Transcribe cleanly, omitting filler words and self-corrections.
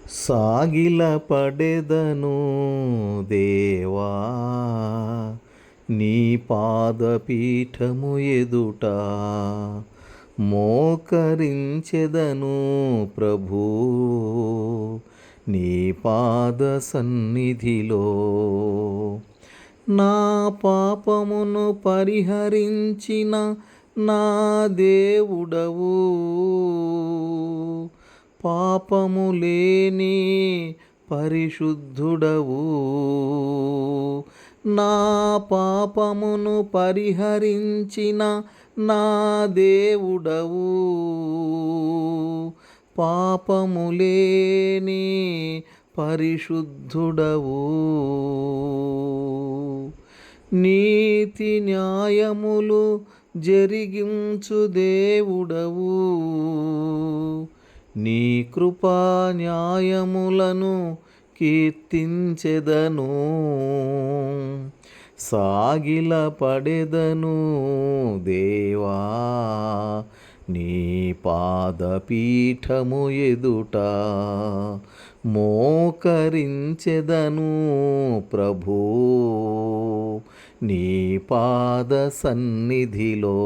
సాగిల పడెదను దేవా నీ పాదపీఠము ఎదుట మోకరించెదను ప్రభూ నీ పాద సన్నిధిలో. నా పాపమును పరిహరించిన నా దేవుడవు, పాపము లేని పరిశుద్ధుడవు. నా పాపమును పరిహరించిన నా దేవుడవు, పాపము లేని పరిశుద్ధుడవు. నీతి న్యాయములు జరిగించు దేవుడవు, నీ కృపా న్యాయములను కీర్తించెదను. సాగిల పడెదను దేవా నీ పాదపీఠము ఎదుట మోకరించెదను ప్రభూ నీ పాద సన్నిధిలో.